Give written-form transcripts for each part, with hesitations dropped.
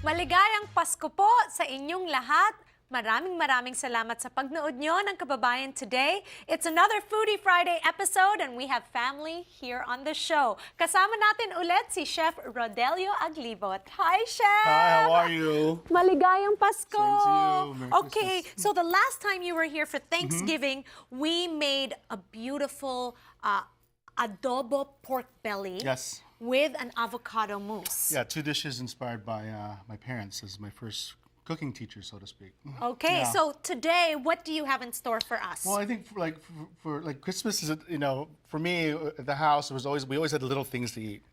Maligayang Pasko po sa inyong lahat. Maraming salamat sa pagnood nyo ng Kababayan Today. It's another Foodie Friday episode and we have family here on the show. Kasama natin ulit si Chef Rodelio Aglibot. Hi, Chef! Hi, how are you? Maligayang Pasko! Same to you. Merry Okay, Christmas. so the last time you were here for Thanksgiving, we made a beautiful adobo pork belly. Yes. With an avocado mousse. Yeah, two dishes inspired by my parents as my first cooking teacher, so to speak. Okay, Yeah. so today, what do you have in store for us? Well, I think for Christmas is, for me at the house we always had little things to eat.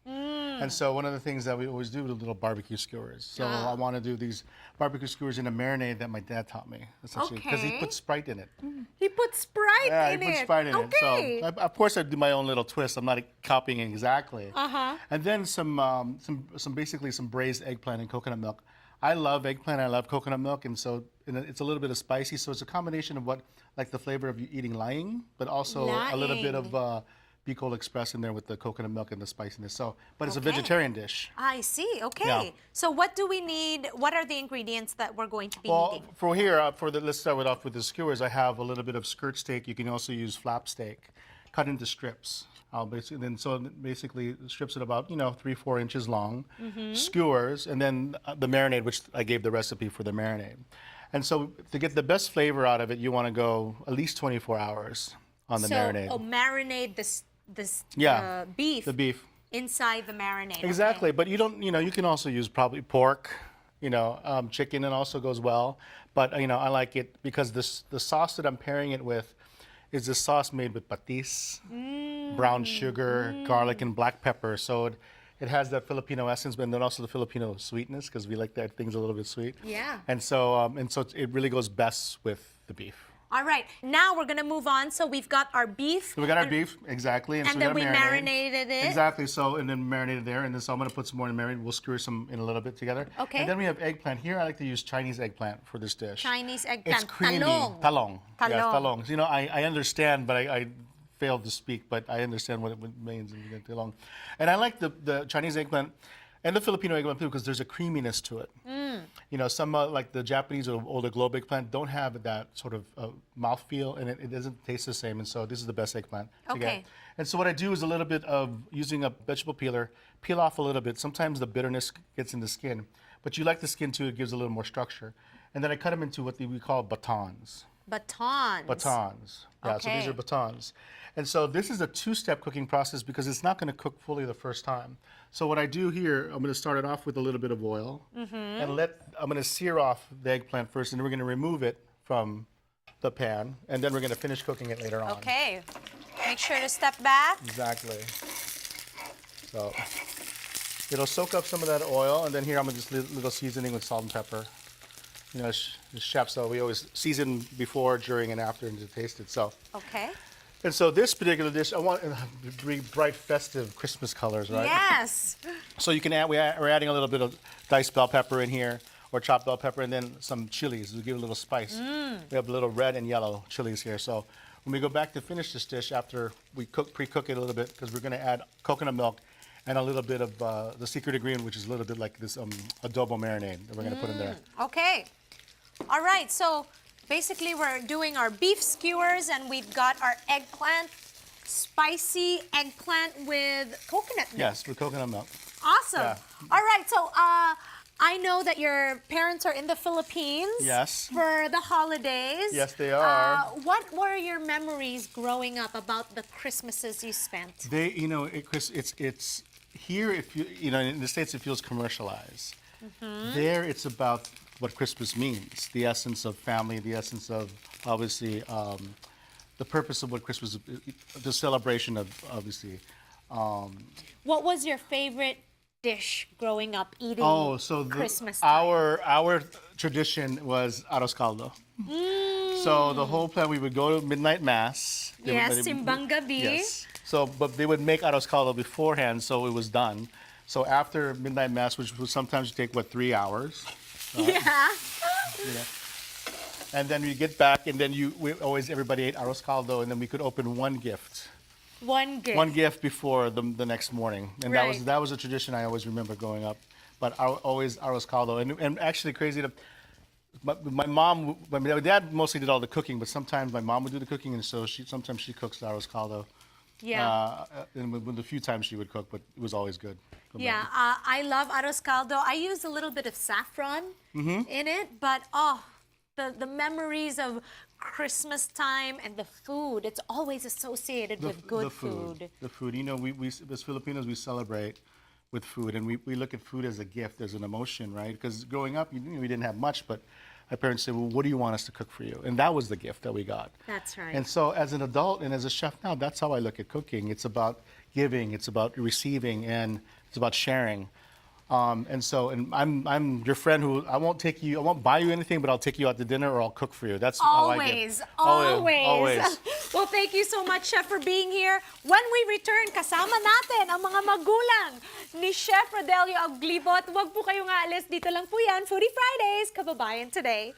And so one of the things that we always do are little barbecue skewers. So I want to do these barbecue skewers in a marinade that my dad taught me, essentially, because he Okay. put Sprite in it. He put Sprite Yeah, in he put it. Sprite in Okay. it. So of course I do my own little twist. I'm not copying it exactly. And then basically some braised eggplant and coconut milk. I love eggplant. I love coconut milk, and so it's a little bit of spicy. So it's a combination of the flavor of you eating lying, but also a little bit of Bicol Express in there with the coconut milk and the spiciness. So, but it's a vegetarian dish. I see. Okay. Yeah. So what do we need? What are the ingredients that we're going to be Well, needing? for here, let's start off with the skewers. I have a little bit of skirt steak. You can also use flap steak, cut into strips. Basically strips at about 3-4 inches long, skewers, and then the marinade, which I gave the recipe for the marinade. And so to get the best flavor out of it, you want to go at least 24 hours on the marinade. So marinate this beef. The beef. Inside the marinade. Exactly, Okay. but you don't. You can also use probably pork, chicken, and also goes well. But I like it because the sauce that I'm pairing it with is the sauce made with patis, brown sugar, garlic, and black pepper. So it has that Filipino essence, but then also the Filipino sweetness because we like that things a little bit sweet. Yeah. And so it really goes best with the beef. All right. Now we're gonna move on. So we've got our beef. So we got our beef, exactly. And so then we got marinated it. Exactly, and then marinated there. And then so I'm going to put some more in the marinade. We'll skewer some in a little bit together. Okay. And then we have eggplant. Here I like to use Chinese eggplant for this dish. Chinese eggplant. It's creamy. Talong. Talong. Yes, Talong. talong. I understand, but I failed to speak, but I understand what it means. Talong. And I like the Chinese eggplant and the Filipino eggplant too because there's a creaminess to it. Some like the Japanese or the globe eggplant don't have that sort of mouthfeel, and it doesn't taste the same. And so this is the best eggplant to get. Okay. And so what I do is a little bit of using a vegetable peeler, peel off a little bit. Sometimes the bitterness gets in the skin, but you like the skin too. It gives a little more structure. And then I cut them into what we call batons. Batons. Batons. Yeah, so these Okay. are batons. And so this is a two-step cooking process because it's not going to cook fully the first time. So what I do here, I'm going to start it off with a little bit of oil. And I'm going to sear off the eggplant first, and then we're going to remove it from the pan, and then we're going to finish cooking it later on. Okay. Make sure to step back. Exactly. So it'll soak up some of that oil, and then here I'm going to just little seasoning with salt and pepper. As chefs, so we always season before, during, and after and to taste it. So. Okay. And so this particular dish, I want bright, festive Christmas colors, right? Yes. So you can add, we're adding a little bit of diced bell pepper in here, or chopped bell pepper, and then some chilies to give it a little spice. We have a little red and yellow chilies here. So when we go back to finish this dish, after we pre-cook it a little bit, because we're going to add coconut milk and a little bit of the secret ingredient, which is a little bit like this adobo marinade that we're going to put in there. Okay. All right. So basically, we're doing our beef skewers, and we've got our eggplant, spicy eggplant with coconut milk. Yes, with coconut milk. Awesome. Yeah. All right. So I know that your parents are in the Philippines. Yes. For the holidays. Yes, they are. What were your memories growing up about the Christmases you spent? It's here. If in the States, it feels commercialized. There, it's about what Christmas means, the essence of family, the essence of, obviously, the purpose of what Christmas, the celebration of, obviously. What was your favorite dish growing up eating Christmas time? Our tradition was arroz caldo. So the whole plan, we would go to midnight mass. Yes, simbang gabi. Yes. So, but they would make arroz caldo beforehand, so it was done. So after midnight mass, which would sometimes take, 3 hours? Yeah. And then we get back, and then everybody ate arroz caldo, and then we could open one gift. One gift. One gift before the next morning. And Right. that was a tradition I always remember growing up. but always arroz caldo. And actually crazy to, my mom, my dad mostly did all the cooking, but sometimes my mom would do the cooking, and so sometimes she cooks the arroz caldo. Yeah. And with the few times she would cook, but it was always good. Yeah, I love arroz caldo. I use a little bit of saffron in it, but the memories of Christmas time and the food, it's always associated with good food. The food. You know, we as Filipinos, we celebrate with food, and we look at food as a gift, as an emotion, right? Because growing up, we didn't have much, but my parents said, well, what do you want us to cook for you? And that was the gift that we got. That's right. And so as an adult and as a chef now, that's how I look at cooking. It's about giving, it's about receiving, and it's about sharing. And I'm your friend who I won't buy you anything, but I'll take you out to dinner or I'll cook for you. That's how I get. Always. Well, thank you so much, Chef, for being here. When we return, kasama natin ang mga magulang ni Chef Rodelio Aglibot. Huwag po kayong aalis. Dito lang po yan, Foodie Fridays, Kababayan Today.